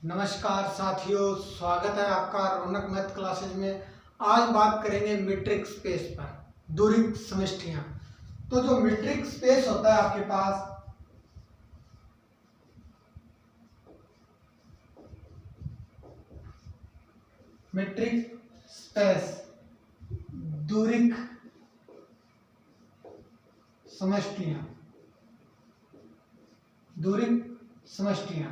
नमस्कार साथियों, स्वागत है आपका रौनक मैथ क्लासेज में। आज बात करेंगे मीट्रिक स्पेस पर, दूरिक समष्टियां। तो जो मीट्रिक स्पेस होता है आपके पास, मीट्रिक स्पेस दूरिक समष्टियां, दूरिक समष्टियां।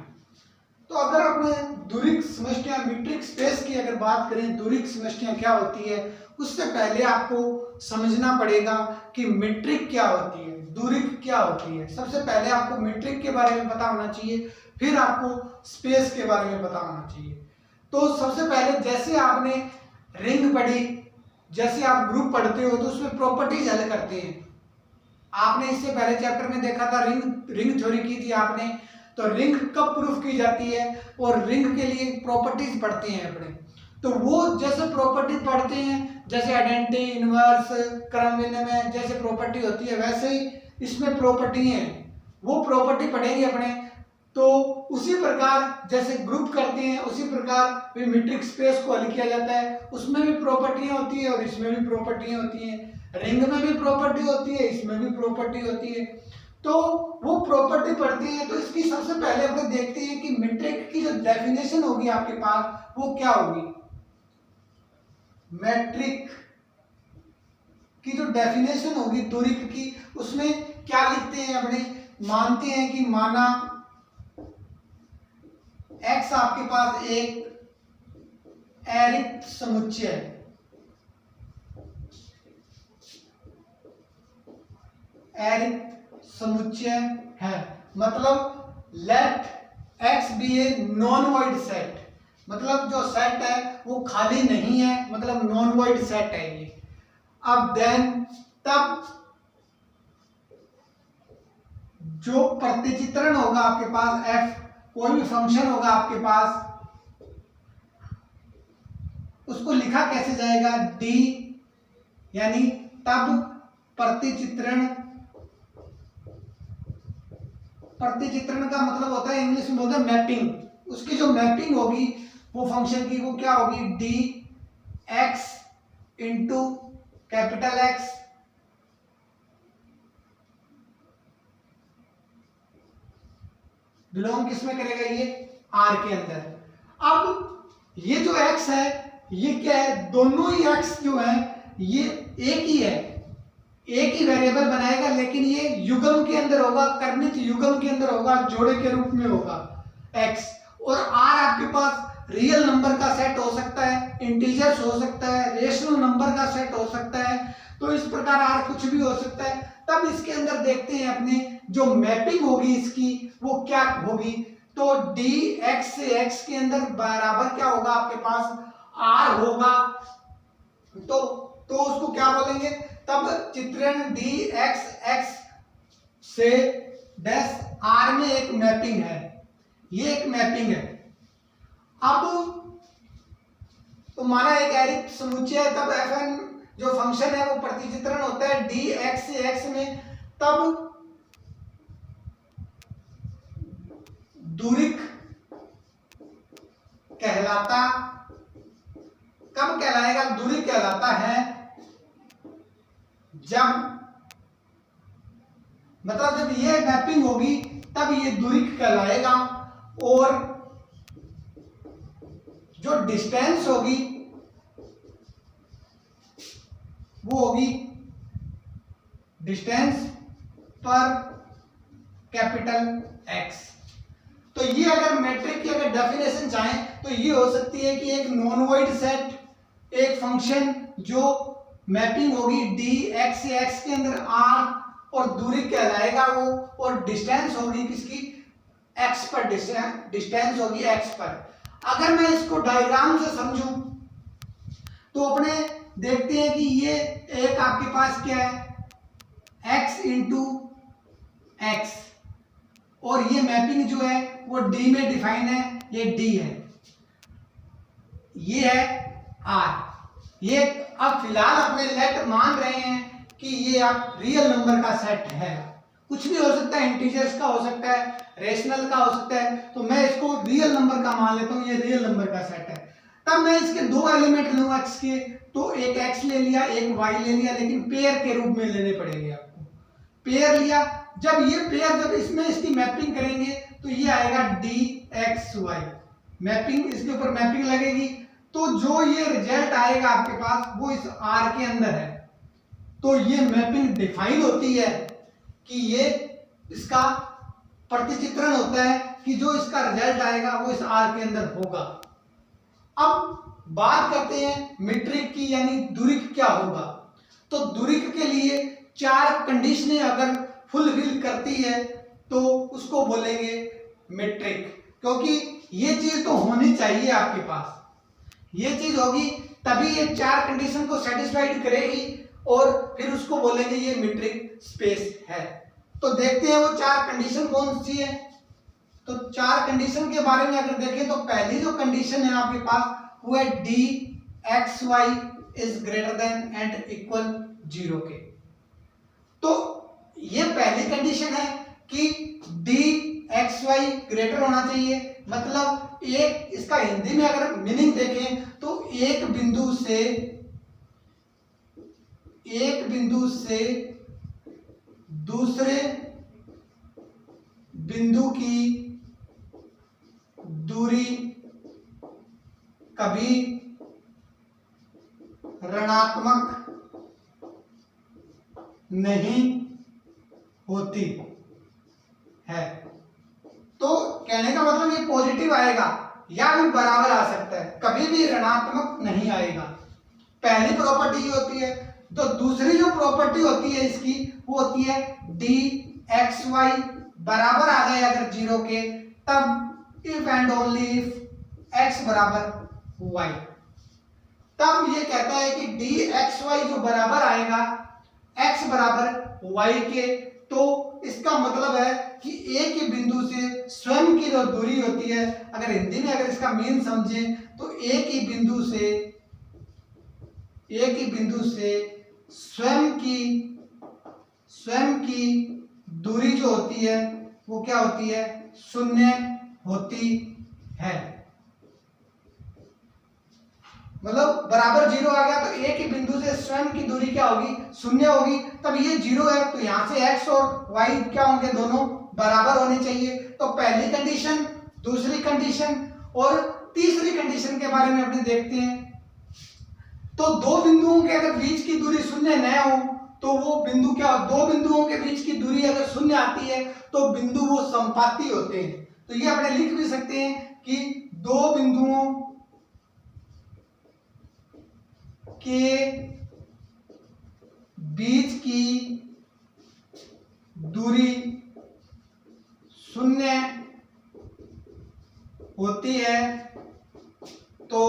तो अगर अपने दूरिक समष्टियां मीट्रिक स्पेस की अगर बात करें, दूरिक समष्टियां क्या होती है, उससे पहले आपको समझना पड़ेगा कि मीट्रिक क्या होती है, दूरिक क्या होती है। सबसे पहले आपको मीट्रिक के बारे में पता होना चाहिए, फिर आपको स्पेस के बारे में पता होना चाहिए। तो सबसे पहले जैसे आपने रिंग पढ़ी, जैसे आप ग्रुप पढ़ते हो तो उसमें प्रॉपर्टीज हल करते हैं। आपने इससे पहले चैप्टर में देखा था, रिंग थ्योरी की थी आपने। तो रिंग कब प्रूफ की जाती है और रिंग के लिए प्रॉपर्टीज पढ़ते हैं अपने। तो वो जैसे प्रॉपर्टी पढ़ते हैं, जैसे आइडेंटिटी, इनवर्स, क्रम विनिमय जैसे प्रॉपर्टी होती है, वैसे ही इसमें प्रॉपर्टी है, वो प्रॉपर्टी पढ़ेंगे अपने। तो उसी प्रकार जैसे ग्रुप करते हैं, उसी प्रकार मीट्रिक स्पेस को हल किया जाता है। उसमें भी प्रॉपर्टियां होती है और इसमें भी प्रॉपर्टियां होती हैं। रिंग में भी प्रॉपर्टी होती है, इसमें भी प्रॉपर्टी होती है। तो वो प्रॉपर्टी पढ़ती है। तो इसकी सबसे पहले हम लोग देखते हैं कि मीट्रिक की जो डेफिनेशन होगी आपके पास वो क्या होगी। मैट्रिक की जो डेफिनेशन होगी दूरिक की, उसमें क्या लिखते हैं अपने, मानते हैं कि माना x आपके पास एक एरिक्त समुच्चय है, एरिक्त समुच्चय है। मतलब let x be a non void set, मतलब जो सेट है वो खाली नहीं है, मतलब नॉन वॉइड सेट है ये। अब देन तब जो प्रतिचित्रण होगा आपके पास f, कोई भी फंक्शन होगा आपके पास, उसको लिखा कैसे जाएगा, d, यानी तब प्रतिचित्रण, प्रतिचित्रण का मतलब होता है इंग्लिश में बोलते हैं मैपिंग। उसकी जो मैपिंग होगी वो फंक्शन की, वो क्या होगी, D x into capital x belong किसमें करेगा, ये आर के अंदर। अब ये जो एक्स है ये क्या है, दोनों ही एक्स जो है ये एक ही है, एक ही वेरिएबल बनाएगा, लेकिन ये युग्म के अंदर होगा, कर्णित युग्म के अंदर होगा, जोड़े के रूप में होगा x। और r आपके पास रियल नंबर का सेट हो सकता है, इंटीजर्स हो सकता है, रेशनल नंबर का सेट हो सकता है। तो इस प्रकार r कुछ भी हो सकता है। तब इसके अंदर देखते हैं अपने जो मैपिंग होगी इसकी वो क्या होगी। तो dx से x के अंदर बराबर क्या होगा आपके पास, r होगा। तो उसको क्या बोलेंगे, तब चित्रण डी एक्स एक्स से डैश आर में एक मैपिंग है, ये एक मैपिंग है। अब तो माना एक एरिक्त समुच्चय है, तब एफ एन जो फंक्शन है वो प्रतिचित्रण होता है डी एक्स से एक्स में। तब दूरिक कहलाता, कब कहलाएगा, दूरिक कहलाता है जब, मतलब जब ये मैपिंग होगी तब ये दूरिक कहलाएगा। और जो डिस्टेंस होगी वो होगी डिस्टेंस पर कैपिटल एक्स। तो ये अगर मैट्रिक की अगर डेफिनेशन चाहें तो ये हो सकती है कि एक नॉन वॉइड सेट, एक फंक्शन जो मैपिंग होगी डी एक्स से एक्स के अंदर आर, और दूरी कहलाएगा वो, और डिस्टेंस होगी किसकी, एक्स पर, डिस्टेंस होगी एक्स पर। अगर मैं इसको डायग्राम से समझूं तो अपने देखते हैं कि ये एक आपके पास क्या है, x इंटू एक्स, और ये मैपिंग जो है वो d में डिफाइन है, ये d है, ये है r। ये अब फिलहाल अपने लेट मान रहे हैं कि ये आप रियल नंबर का सेट है, कुछ भी हो सकता है, इंटीजर्स का हो सकता है, रेशनल का हो सकता है, तो मैं इसको रियल नंबर का मान लेता हूँ, ये रियल नंबर का सेट है। तब मैं इसके दो एलिमेंट लूँ x के, तो एक x ले लिया, एक y ले लिया, लेकिन पेयर के रूप में लेने पड़ेंगे आपको। पेयर लिया, जब ये पेयर जब इसमें इसकी मैपिंग करेंगे तो ये आएगा dxy, मैपिंग इसके ऊपर मैपिंग लगेगी, तो जो ये रिजल्ट आएगा आपके पास वो इस R के अंदर है। तो ये मैपिंग डिफाइन होती है कि ये इसका प्रतिचित्रण होता है कि जो इसका रिजल्ट आएगा वो इस R के अंदर होगा। अब बात करते हैं मीट्रिक की, यानी दूरिक क्या होगा। तो दूरिक के लिए 4 कंडीशनें अगर फुलफिल करती है तो उसको बोलेंगे मीट्रिक, क्योंकि ये चीज तो होनी चाहिए आपके पास, ये चीज होगी तभी ये 4 कंडीशन को सेटिस्फाइड करेगी और फिर उसको बोलेंगे ये मीट्रिक स्पेस है। तो देखते हैं वो 4 कंडीशन कौन सी है। तो 4 कंडीशन के बारे में अगर देखें तो पहली जो कंडीशन है आपके पास वो है dxy is greater than and equal 0 के। तो ये पहली कंडीशन है कि dxy ग्रेटर होना चाहिए, मतलब एक, इसका हिंदी में अगर मीनिंग देखें तो एक बिंदु से दूसरे बिंदु की दूरी कभी ऋणात्मक नहीं होती है। तो कहने का मतलब ये पॉजिटिव आएगा या फिर बराबर आ सकता है, कभी भी ऋणात्मक नहीं आएगा। पहली प्रॉपर्टी ये होती है। तो दूसरी जो प्रॉपर्टी होती है इसकी वो होती है dxy बराबर आ जाए अगर 0 के, तब if and only if x बराबर y, तब ये कहता है कि dxy जो बराबर आएगा x बराबर y के, तो इसका मतलब है कि एक ही बिंदु से स्वयं की जो दूरी होती है, अगर हिंदी में अगर इसका मीन समझें तो एक ही बिंदु से स्वयं की दूरी जो होती है वो क्या होती है, 0 होती है। मतलब बराबर 0 आ गया तो एक ही बिंदु से स्वयं की दूरी क्या होगी, 0 होगी। तब ये 0 है तो यहां से x और y क्या होंगे, दोनों बराबर होने चाहिए। तो पहली कंडीशन, दूसरी कंडीशन और तीसरी कंडीशन के बारे में अपने देखते हैं। तो दो बिंदुओं के अगर बीच की दूरी 0 न हो तो वो बिंदु क्या, दो बिंदुओं के बीच की दूरी अगर 0 आती है तो बिंदु वो समपाती होते हैं। तो ये अपने लिख भी सकते हैं कि दो बिंदुओं के बीच की दूरी 0 होती है तो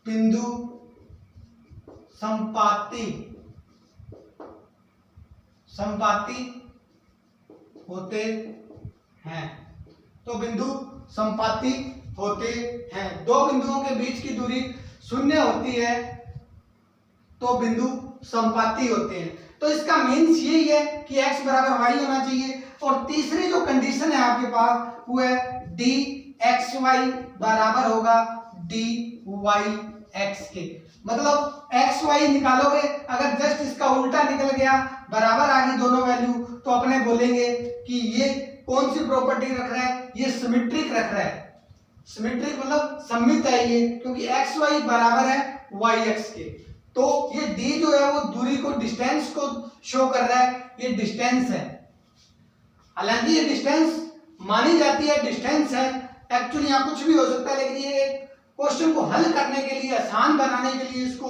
बिंदु संपाती होते हैं। तो बिंदु संपाती होते हैं। दो बिंदुओं के बीच की दूरी 0 होती है तो बिंदु संपाती होते हैं। तो इसका मीन्स यही है कि x बराबर y होना चाहिए। और तीसरी जो कंडीशन है आपके पास वो है dxy बराबर होगा dyx के। मतलब xy निकालोगे, अगर जस्ट इसका उल्टा निकल गया, बराबर आ गई दोनों वैल्यू, तो अपने बोलेंगे कि ये कौन सी प्रॉपर्टी रख रहा है, ये सिमेट्रिक रख रहा है। सिमेट्रिक मतलब सममित है ये, क्योंकि xy बराबर है yx के। तो ये d जो है वो दूरी को, डिस्टेंस को शो कर रहा है, ये डिस्टेंस है। हालांकि ये डिस्टेंस मानी जाती है, डिस्टेंस है, एक्चुअली यहाँ कुछ भी हो सकता है, लेकिन ये क्वेश्चन को हल करने के लिए, आसान बनाने के लिए इसको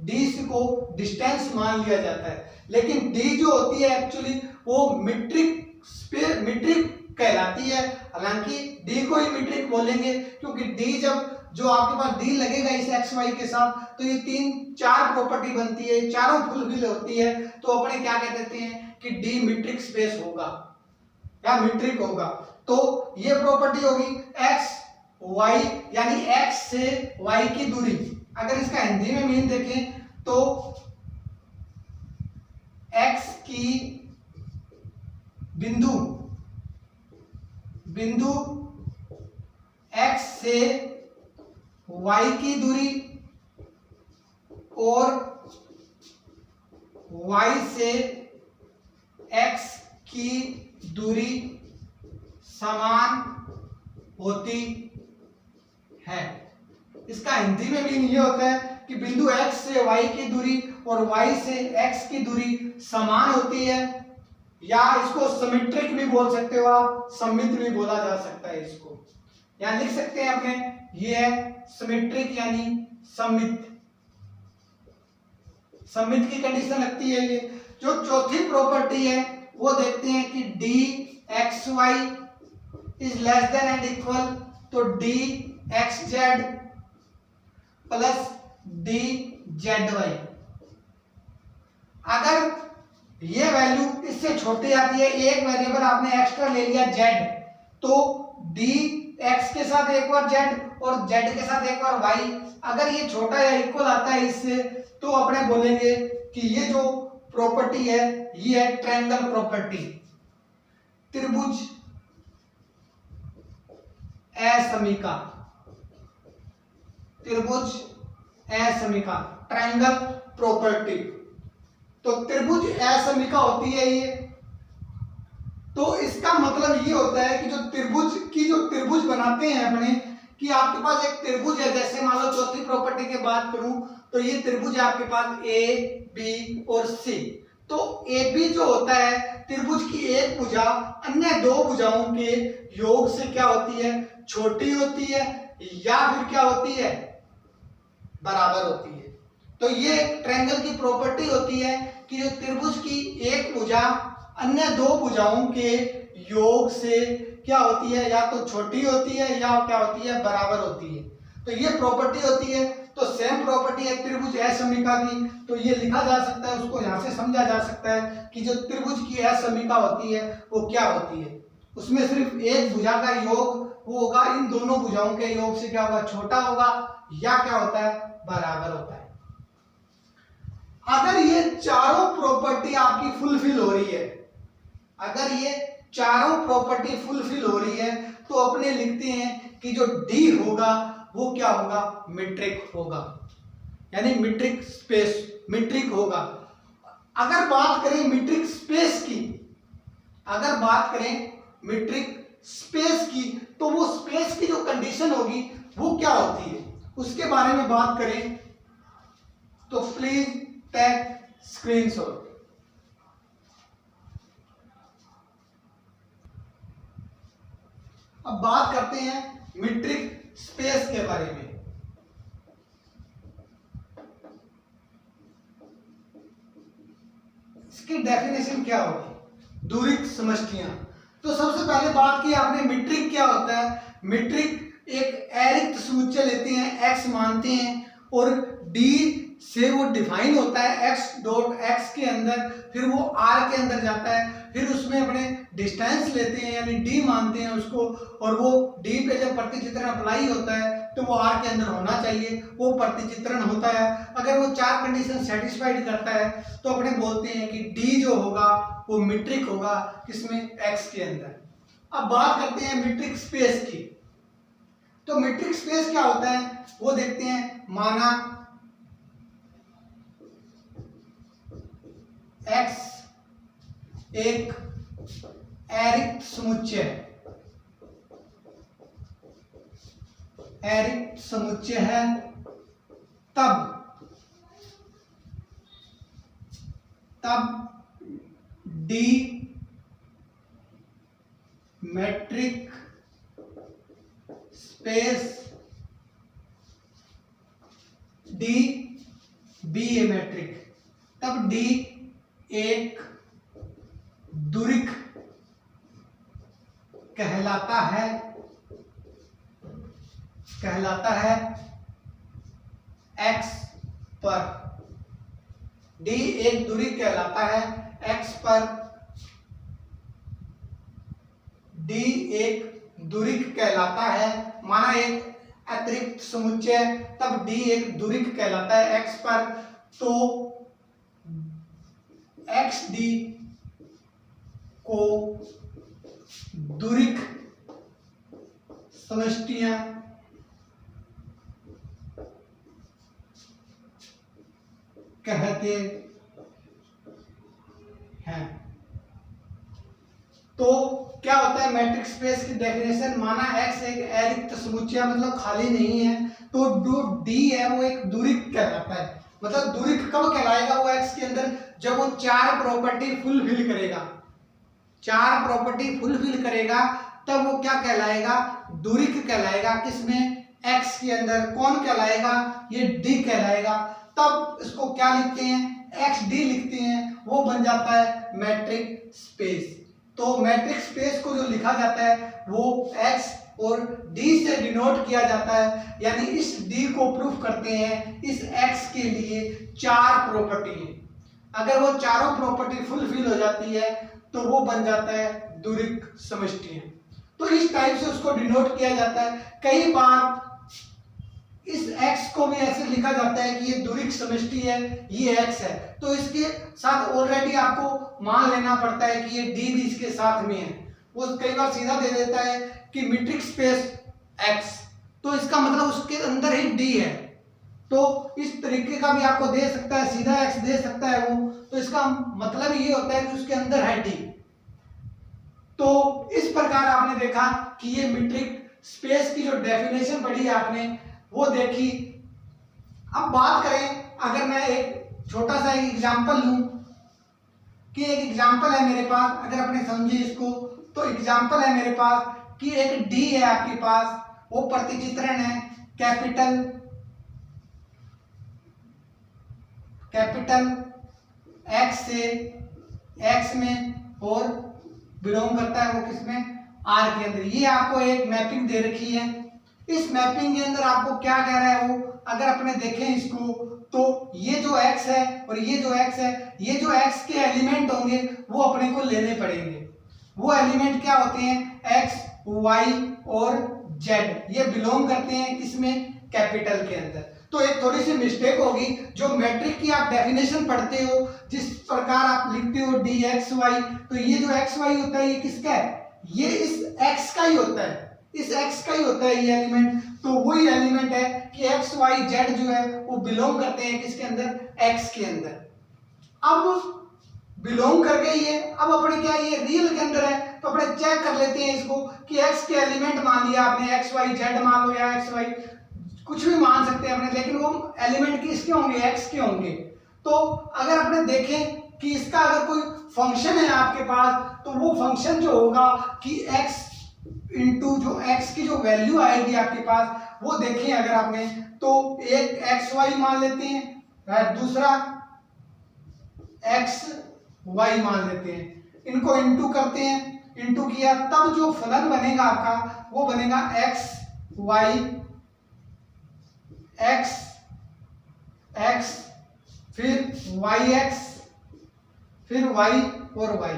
d को डिस्टेंस मान लिया जाता है। लेकिन d जो होती है एक्चुअली वो मीट्रिक कहलाती है। हालांकि d को ही मीट्रिक बोलेंगे क्योंकि d जो आपके पास d लगेगा इस xy के साथ तो ये 3-4 प्रॉपर्टी बनती है, चारों फुलफिल होती है। तो अपने क्या कह देते हैं कि d मीट्रिक स्पेस होगा या मीट्रिक होगा। तो ये प्रॉपर्टी होगी x y, यानी x से y की दूरी। अगर इसका हिंदी में मीन देखें तो x की बिंदु बिंदु x से y की दूरी और y से x की दूरी समान होती है। इसका हिंदी में भी ये होता है कि बिंदु x से y की दूरी और y से x की दूरी समान होती है, या इसको सिमेट्रिक भी बोल सकते हो आप, सममित भी बोला जा सकता है। इसको यहां लिख सकते हैं अपने, ये है सिमेट्रिक यानी सममित। सममित की कंडीशन लगती है ये। जो चौथी प्रॉपर्टी है वो देखते हैं कि dxy is less than and equal, तो dxz प्लस dzy। अगर ये वैल्यू इससे छोटी आती है, एक वेरिएबल आपने एक्स्ट्रा ले लिया z, तो dx के साथ एक बार z और z के साथ एक बार y, अगर ये छोटा या इक्वल आता है इससे, तो अपने बोलेंगे कि ये जो प्रॉपर्टी है ये है ट्रायंगल प्रॉपर्टी, त्रिभुज असमीका, त्रिभुज असमीका, ट्रायंगल प्रॉपर्टी। तो त्रिभुज असमीका होती है ये। तो इसका मतलब ये होता है कि जो त्रिभुज बनाते हैं अपने, कि आपके पास एक त्रिभुज है, जैसे मान लो चौथी प्रॉपर्टी की बात करूं तो ये त्रिभुज है आपके पास ए बी और सी। तो ए बी जो होता है त्रिभुज की एक भुजा अन्य दो भुजाओं के योग से क्या होती है, छोटी होती है, या फिर क्या होती है, बराबर होती है। तो ये ट्रायंगल की प्रॉपर्टी होती है कि जो त्रिभुज की एक भुजा अन्य दो भुजाओं के योग से क्या होती है, या तो छोटी होती है या क्या होती है, बराबर होती है। तो ये प्रॉपर्टी होती है। तो सेम प्रॉपर्टी है त्रिभुज असमीका की, तो ये लिखा जा सकता है, उसको यहां से समझा जा सकता है कि जो त्रिभुज की असमीका होती है वो क्या होती है। उसमें सिर्फ एक भुजा का योग वो होगा इन दोनों भुजाओं के योग से क्या होगा, छोटा होगा, या क्या होता है, बराबर होता है। अगर ये चारों प्रॉपर्टी आपकी फुलफिल हो रही है, अगर ये चारों प्रॉपर्टी फुलफिल हो रही है, तो अपने लिखते हैं कि जो डी होगा वो क्या होगा, मीट्रिक होगा, यानी मीट्रिक स्पेस, मीट्रिक होगा। अगर बात करें मीट्रिक स्पेस की, अगर बात करें मीट्रिक स्पेस की, तो वो स्पेस की जो कंडीशन होगी वो क्या होती है, उसके बारे में बात करें तो प्लीज टेक स्क्रीनशॉट। अब बात करते हैं मीट्रिक स्पेस के बारे में। इसकी डेफिनेशन क्या होगी, दूरिक समष्टियां। तो सबसे पहले बात की आपने मीट्रिक क्या होता है। मीट्रिक एक अरिक्त समुच्चय लेते हैं, x मानते हैं, और d से वो डिफाइन होता है x डॉट x के अंदर, फिर वो r के अंदर जाता है, फिर उसमें अपने डिस्टेंस लेते हैं यानी d मानते हैं उसको, और वो d पे जब प्रतिचित्रण अप्लाई होता है तो वो r के अंदर होना चाहिए, वो प्रतिचित्रण होता है। अगर वो चार कंडीशन सेटिस्फाइड करता है तो अपने बोलते हैं कि d जो होगा वो मीट्रिक होगा, किसमें, x के अंदर। अब बात करते हैं मीट्रिक स्पेस की। तो मीट्रिक स्पेस क्या होता है वो देखते हैं। माना x एक अरिक्त समुच्चय, अरिक्त समुच्चय है, तब D matric space, D B ए मैट्रिक, तब D एक दूरिक कहलाता है x पर। D एक दूरिक कहलाता है x पर, D एक दूरिक कहलाता है, माना एक अतिरिक्त समुच्चय, तब D एक दूरिक कहलाता है x पर। तो xd को दुरिक समष्टियां कहते हैं। तो क्या होता है मैट्रिक्स स्पेस की डेफिनेशन, माना X एक अरिक्त समुच्चय मतलब खाली नहीं है, तो जो D है वो एक दुरिक कहलाता है। मतलब दुरिक कब कहलाएगा वो X के अंदर, जब वो 4 प्रॉपर्टी फुलफिल करेगा, 4 प्रॉपर्टी फुलफिल करेगा तब वो क्या कहलाएगा, दुरिक कहलाएगा। किसमें, X के अंदर। कौन कहलाएगा, ये D कहलाएगा। तब इसको क्या लिखते हैं, XD लिखते हैं, वो बन जाता है मैट्रिक स्पेस। तो मैट्रिक स्पेस को जो लिखा जाता है वो X और D से डिनोट किया जाता है, यानी इस D को प्रूफ करते हैं इस X के लिए 4 प्रॉपर्टी है। अगर वो चारों प्रॉपर्टी फुलफिल हो जाती है तो वो बन जाता है दुरिक समष्टि। तो इस टाइप से उसको डिनोट किया जाता है। कई बार इस X को भी ऐसे लिखा जाता है कि ये दुरिक समष्टि है, ये X है, तो इसके साथ ऑलरेडी आपको मान लेना पड़ता है कि ये D भी इसके साथ में है। वो कई बार सीधा दे देता है कि मीट्रिक स्पेस X, तो इसका मतलब उसके अंदर ही D है। तो इस तरीके का भी आपको दे सकता है, सीधा X दे सकता है वो, तो इसका मतलब ये होता है कि उसके अंदर है D। तो इस प्रकार आपने देखा कि ये मीट्रिक स्पेस की जो डेफिनेशन पढ़ी आपने वो देखी। अब बात करें, अगर मैं एक छोटा सा एग्जांपल लूं कि एक एग्जांपल है मेरे पास, अगर आपने समझे इसको, तो एग्जांपल है मेरे पास कि एक D है आपके पास, वो प्रतिचित्रण है कैपिटल X से X में और बिलोंग करता है वो किसमें, R के अंदर। ये आपको एक मैपिंग दे रखी है। इस मैपिंग के अंदर आपको क्या कह रहा है वो, अगर अपने देखें इसको, तो ये जो X है और ये जो X है, ये जो X के एलिमेंट होंगे वो अपने को लेने पड़ेंगे। वो एलिमेंट क्या होते हैं, X, Y और Z, ये बिलोंग करते हैं किसमें, कैपिटल के अंदर। तो एक थोड़ी सी मिस्टेक होगी, जो मैट्रिक की आप डेफिनेशन पढ़ते हो, जिस प्रकार आप लिखते हो DXY, तो ये जो XY होता है ये किसका है, ये इस X का ही होता है, इस X का ही होता है ये एलिमेंट। तो वही एलिमेंट है कि X, Y, Z जो है वो बिलोंग करते हैं किसके अंदर, X के अंदर। अब बिलोंग कर गई है, अब अपने क्या ये रियल के अंदर है, तो अपने चेक कर लेते हैं इसको कि X के एलिमेंट मान लिया आपने, X, Y, Z मान लो या XY कुछ भी मान सकते हैं अपने, लेकिन वो एलिमेंट किसके होंगे, X के होंगे। तो अगर अपने देखें कि इसका अगर कोई फंक्शन है आपके पास, तो वो फंक्शन जो होगा कि X इंटू जो X की जो वैल्यू आएगी आपके पास, वो देखें अगर आपने, तो एक XY मान लेते हैं, दूसरा XY मान लेते हैं, इनको इंटू करते हैं, इंटू किया तब जो फलन बनेगा आपका वो बनेगा X X फिर YX फिर Y और Y।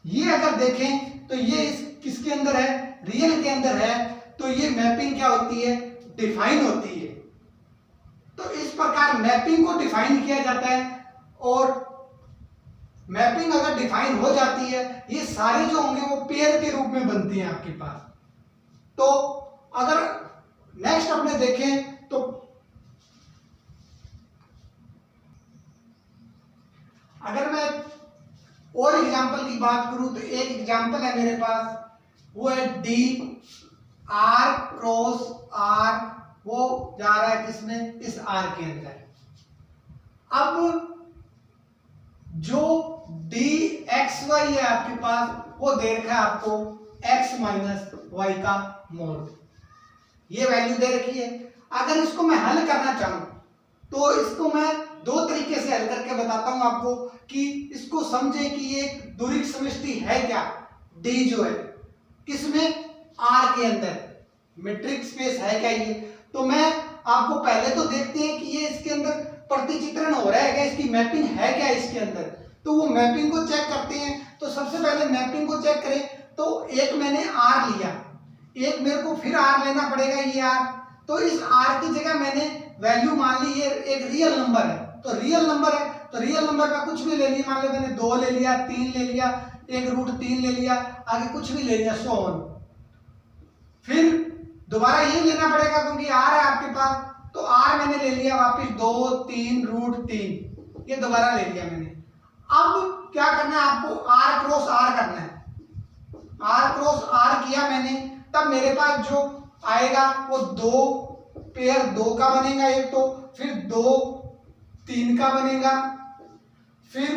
ये अगर देखें तो ये इस किसके अंदर है, रियल के अंदर है, तो ये मैपिंग क्या होती है, डिफाइन होती है। तो इस प्रकार मैपिंग को डिफाइन किया जाता है, और मैपिंग अगर डिफाइन हो जाती है, ये सारे जो होंगे वो पेयर के रूप में बनते हैं आपके पास। तो अगर नेक्स्ट अपने देखें तो अगर मैं और एग्जांपल की बात करूं, तो एक एग्जांपल है मेरे पास, वो है D R क्रॉस R, वो जा रहा है किसमें, इस R के अंदर। अब जो DXY है आपके पास, वो दे रखा है आपको X माइनस Y का मोड, ये वैल्यू दे रखी है। अगर इसको मैं हल करना चाहूं तो इसको मैं दो तरीके से हल करके बताता हूं आपको, कि इसको समझे कि ये दुरिक समष्टि है क्या, D जो है किसमें, R के अंदर, मीट्रिक स्पेस है क्या ये। तो मैं आपको पहले तो देखते हैं कि ये इसके अंदर प्रतिचित्रण हो रहा है क्या, इसकी मैपिंग है क्या इसके अंदर, तो वो मैपिंग को चेक करते हैं। तो सबसे पहले मैपिंग को चेक करें, तो एक मैंने R लिया, एक मेरे को फिर R लेना पड़ेगा, ये R, तो इस R की जगह मैंने वैल्यू मान ली, ये एक रियल नंबर है, तो रियल नंबर है, तो रियल नंबर का कुछ भी ले लिया, मान लो मैंने 2 ले लिया, 3 ले लिया, 1√3 ले लिया, आगे कुछ भी ले लिया, सो ऑन। फिर दोबारा ये लेना पड़ेगा क्योंकि r है आपके पास, तो r मैंने ले लिया वापस 2 3√3, ये दोबारा ले लिया मैंने। अब क्या करना है आपको, r क्रॉस r करना है। r क्रॉस r किया मैंने, तब मेरे पास जो आएगा वो 2 पेयर 2 का बनेगा एक, तो फिर 2 3 का बनेगा, फिर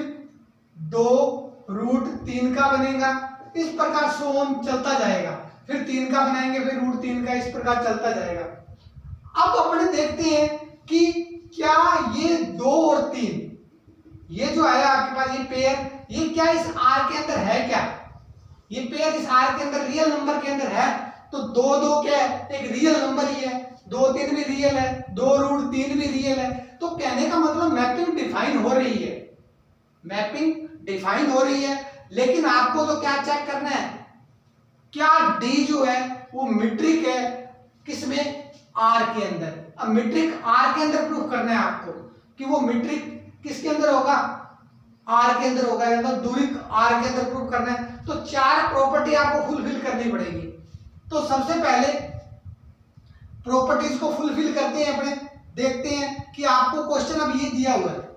2√3 का बनेगा, इस प्रकार सो ऑन चलता जाएगा। फिर 3 का बनाएंगे, फिर √3 का, इस प्रकार चलता जाएगा। अब अपने देखते हैं कि क्या ये 2 और 3, ये जो आया आपके पास ये पेयर, ये क्या इस R के अंदर है क्या? ये पेयर इस R के अंदर रियल नंबर के अंदर है, तो 2 2 क्या है, एक रियल नंबर ही है, 2 3 भी रियल है, 2√3 भी रियल है। तो कहने का मतलब मैपिंग डिफाइन हो रही है, मैपिंग डिफाइन हो रही है। लेकिन आपको तो क्या चेक करना है, क्या D जो है वो मीट्रिक है किसमें, R के अंदर। अब मीट्रिक R के अंदर प्रूफ करना है आपको कि वो मीट्रिक किसके अंदर होगा, R के अंदर होगा, मतलब दूरिक R के अंदर प्रूफ करना है। तो 4 प्रॉपर्टी आपको फुलफिल करनी पड़ेगी। तो सबसे पहले प्रॉपर्टीज को फुलफिल करते हैं अपने, देखते हैं कि आपको क्वेश्चन अब ये दिया हुआ है।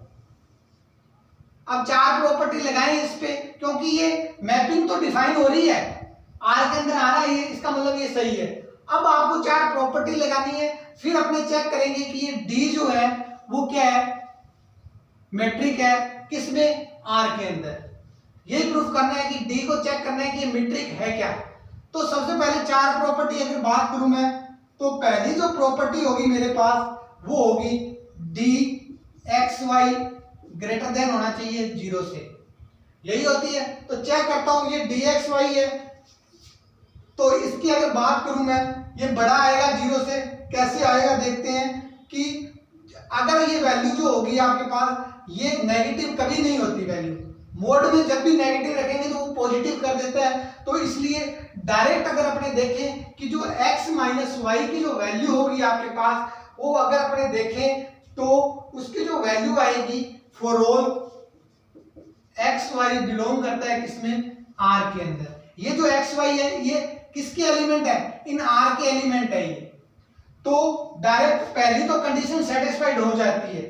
अब 4 प्रॉपर्टी लगाएं इस पे, क्योंकि ये मैपिंग तो डिफाइन हो रही है, R के अंदर आ रहा है ये, इसका मतलब ये सही है। अब आपको 4 प्रॉपर्टी लगानी है, फिर अपने चेक करेंगे कि ये D जो है वो क्या है, मैट्रिक है किसमें, R के अंदर। यही प्रूफ करना है कि D को चेक करना है कि ये मैट्रिक है क्या। तो सबसे पहले 4 प्रॉपर्टी अगर बात करूं मैं, तो पहली जो प्रॉपर्टी होगी मेरे पास वो होगी dxy ग्रेटर देन होना चाहिए 0 से, यही होती है। तो चेक करता हूं, ये dxy है, तो इसकी अगर बात करूं मैं, ये बड़ा आएगा 0 से। कैसे आएगा देखते हैं कि अगर ये वैल्यू जो होगी आपके पास, ये नेगेटिव कभी नहीं होती वैल्यू, मोड में जब भी नेगेटिव रखेंगे तो वो पॉजिटिव कर देता है। तो इसलिए डायरेक्ट अगर अपने देखें कि जो x माइनस वाई की जो वैल्यू होगी आपके पास, वो अगर अपने देखें तो उसकी जो वैल्यू आएगी for all x y belong करता है किसमें, R के अंदर। ये जो एक्स वाई है ये किसके एलिमेंट है, इन R के एलिमेंट है ये। तो डायरेक्ट पहली तो कंडीशन सेटिस्फाइड हो जाती है,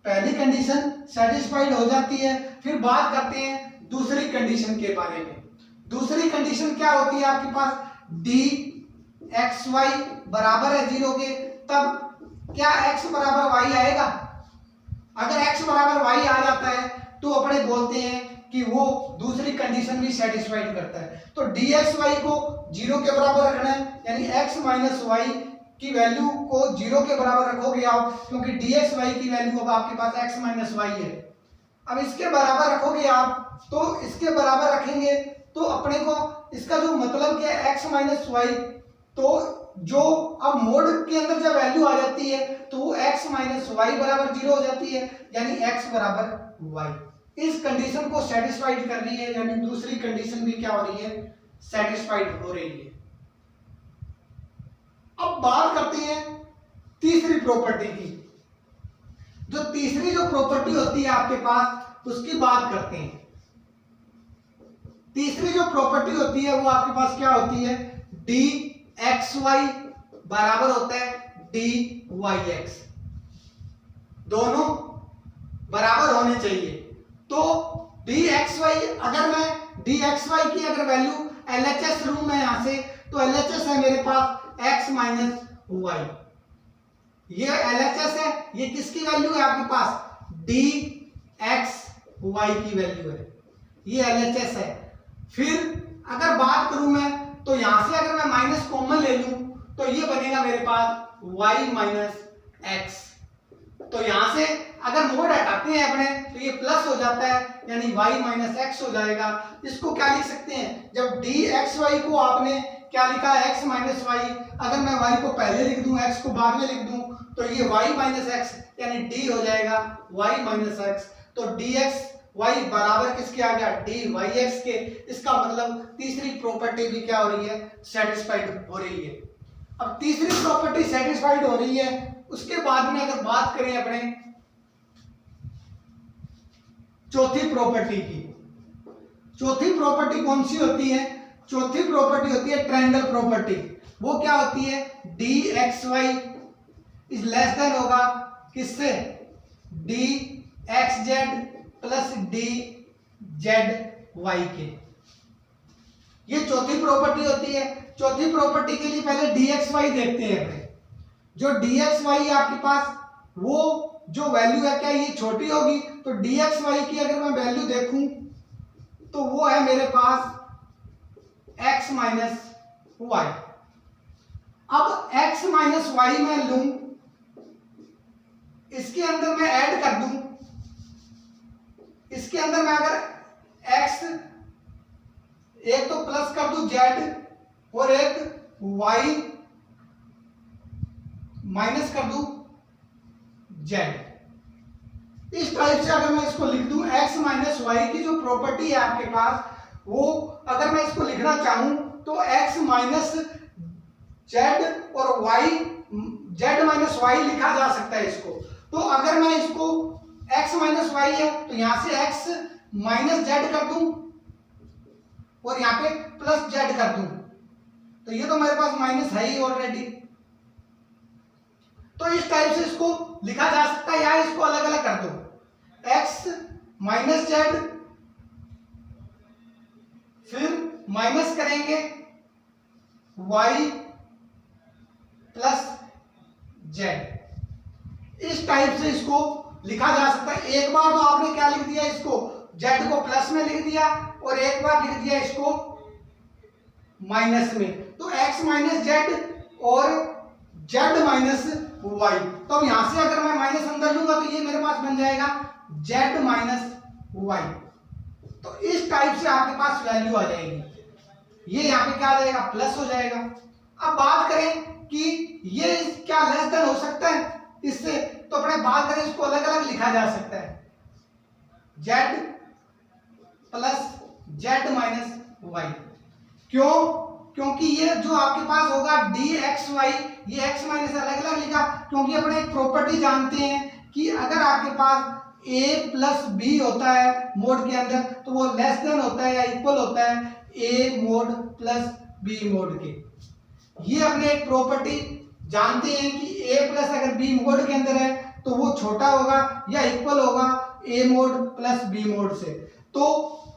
पहली कंडीशन सेटिस्फाइड हो जाती है। फिर बात करते हैं दूसरी कंडीशन के बारे में। दूसरी कंडीशन क्या होती है आपके पास, dxy बराबर है 0 के, तब क्या x बराबर y आएगा। अगर x बराबर y आ जाता है तो अपने बोलते हैं कि वो दूसरी कंडीशन भी सेटिस्फाइड करता है। तो dxy को 0 के बराबर रखना है, यानी x माइनस वाई की वैल्यू को 0 के बराबर रखोगे आप, क्योंकि dxy की वैल्यू अब आपके पास x माइनस वाई है। अब इसके बराबर रखोगे आप, तो इसके बराबर रखेंगे तो अपने को इसका जो मतलब क्या है, x माइनस वाई, तो जो अब मोड के अंदर जब वैल्यू आ जाती है तो वो x माइनस वाई बराबर 0 हो जाती है, यानी x बराबर y। इस कंडीशन को सेटिस्फाइड कर रही है, यानी दूसरी कंडीशन भी क्या हो रही है, सेटिस्फाइड हो रही है। अब बात करते हैं तीसरी प्रॉपर्टी की। जो तीसरी जो प्रॉपर्टी होती है आपके पास, उसकी बात करते हैं। तीसरी जो प्रॉपर्टी होती है वो आपके पास क्या होती है, dxy बराबर होता है dyx, दोनों बराबर होने चाहिए। तो dxy, अगर मैं dxy की अगर वैल्यू LHS लूं मैं यहां से, तो LHS है मेरे पास x माइनस वाई, ये LHS है, ये किसकी वैल्यू है आपके पास, dxy की वैल्यू है, ये LHS है। फिर अगर बात करूं मैं, तो यहां से अगर मैं माइनस कॉमन ले लूं तो ये बनेगा मेरे पास y माइनस एक्स। तो यहां से अगर मोड हटाते हैं अपने तो ये प्लस हो जाता है, यानी y माइनस एक्स हो जाएगा। इसको क्या लिख सकते हैं, जब dxy को आपने क्या लिखा है, x माइनस वाई, अगर मैं y को पहले लिख दूं x को बाद में लिख दूं तो ये y माइनस एक्स यानी d हो जाएगा y माइनस एक्स। तो dx y बराबर किसके आ गया, dyx के। इसका मतलब तीसरी प्रॉपर्टी भी क्या हो रही है, सेटिस्फाइड हो रही है। अब तीसरी प्रॉपर्टी सेटिस्फाइड हो रही है, उसके बाद में अगर बात करें अपने चौथी प्रॉपर्टी की। चौथी प्रॉपर्टी कौन सी होती है? चौथी प्रॉपर्टी होती है ट्रायंगल प्रॉपर्टी। वो क्या होती है? dxy इज लेस देन होगा किससे? dxz प्लस dzy के। ये चौथी प्रॉपर्टी होती है। चौथी प्रॉपर्टी के लिए पहले dxy देखते हैं अपने। जो dxy है आपके पास, वो जो वैल्यू है क्या ये छोटी होगी? तो dxy की अगर मैं वैल्यू देखूं तो वो है मेरे पास x माइनस वाई। अब x माइनस वाई मैं लूं, इसके अंदर मैं ऐड कर दूं, इसके अंदर मैं अगर x एक तो प्लस कर दूं z और एक y माइनस कर दूं z, इस टाइप से अगर मैं इसको लिख दूं x माइनस वाई की जो प्रॉपर्टी है आपके पास, वो अगर मैं इसको लिखना चाहूं तो x माइनस z और y z माइनस वाई लिखा जा सकता है इसको। तो अगर मैं इसको x माइनस वाई है तो यहां से x माइनस z कर दूं और यहां पे प्लस z कर दूं, तो ये तो मेरे पास माइनस है ही ऑलरेडी। तो इस टाइप से इसको लिखा जा सकता है, या इसको अलग अलग कर दो, x माइनस z फिर माइनस करेंगे y प्लस z, इस टाइप से इसको लिखा जा सकता है। एक बार तो आपने क्या लिख दिया, इसको z को प्लस में लिख दिया और एक बार लिख दिया इसको माइनस में, तो x माइनस z और z माइनस y। तो यहां से अगर मैं माइनस अंदर लूंगा तो ये मेरे पास बन जाएगा z माइनस y। तो इस टाइप से आपके पास वैल्यू आ जाएगी, ये यहाँ पे क्या आ जाएगा, प्लस हो जाएगा। अब बात करें कि ये क्या लेस देन हो सकता है इससे, तो अपने बात करें इसको अलग अलग लिखा जा सकता है, z plus z minus y। क्यों? क्योंकि ये जो आपके पास होगा dxy, ये x माइनस अलग अलग लिखा, क्योंकि अपने एक प्रॉपर्टी जानते हैं कि अगर आपके पास a प्लस b होता है मोड के अंदर तो वो लेस देन होता है या इक्वल होता है a mode plus b mode के। ये अपने एक प्रॉपर्टी जानते हैं कि a प्लस अगर b मोड के अंदर है तो वो छोटा होगा या इक्वल होगा a mode plus b mode से। तो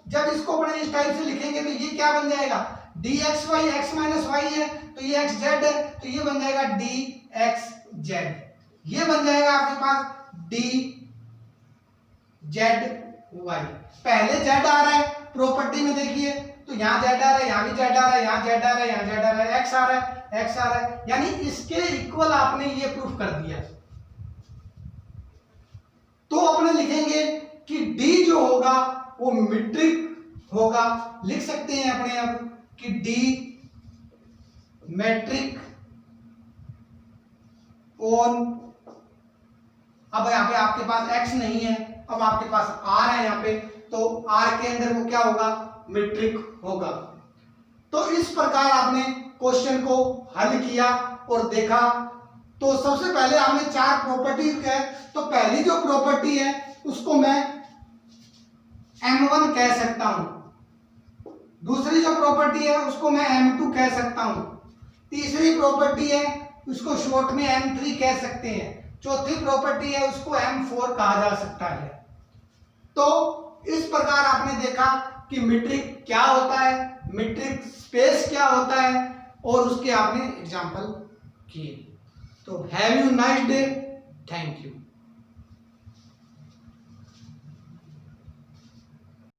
जब इसको अपने इस टाइप से लिखेंगे तो ये क्या बन जाएगा, dxy x माइनस वाई है तो ये xz है, तो ये बन जाएगा dxz। ये बन जाएगा आपके पास dzy। पहले z आ रहा है प्रॉपर्टी में, देखिए तो यहाँ z आ रहा है, यहाँ भी z आ रहा है, यहाँ z आ रहा है, यहाँ z आ रहा है, x आ रहा है, x आ रहा है, यानी इसके इक्वल आपने ये प्रूफ कर दिया। तो अपने लिखेंगे कि d जो होगा वो मीट्रिक होगा, लिख सकते हैं अपने आप कि d मैट्रिक ऑन, अब यहाँ पे आपके पास x नहीं है, अब आपके पास r है यहाँ पे, तो r के अंदर वो क्या होगा, मीट्रिक होगा। तो इस प्रकार आपने क्वेश्चन को हल किया और देखा। तो सबसे पहले हमने चार प्रॉपर्टी है, तो पहली जो प्रॉपर्टी है उसको मैं m1 कह सकता हूं, दूसरी जो प्रॉपर्टी है उसको मैं m2 कह सकता हूं, तीसरी प्रॉपर्टी है उसको शॉर्ट में m3 कह सकते हैं, चौथी प्रॉपर्टी है उसको m4 कहा जा सकता है। तो इस प्रकार आपने देखा कि मीट्रिक क्या होता है, मीट्रिक स्पेस क्या होता है, और उसके आपने एग्जाम्पल किए। तो have you nice day, thank you.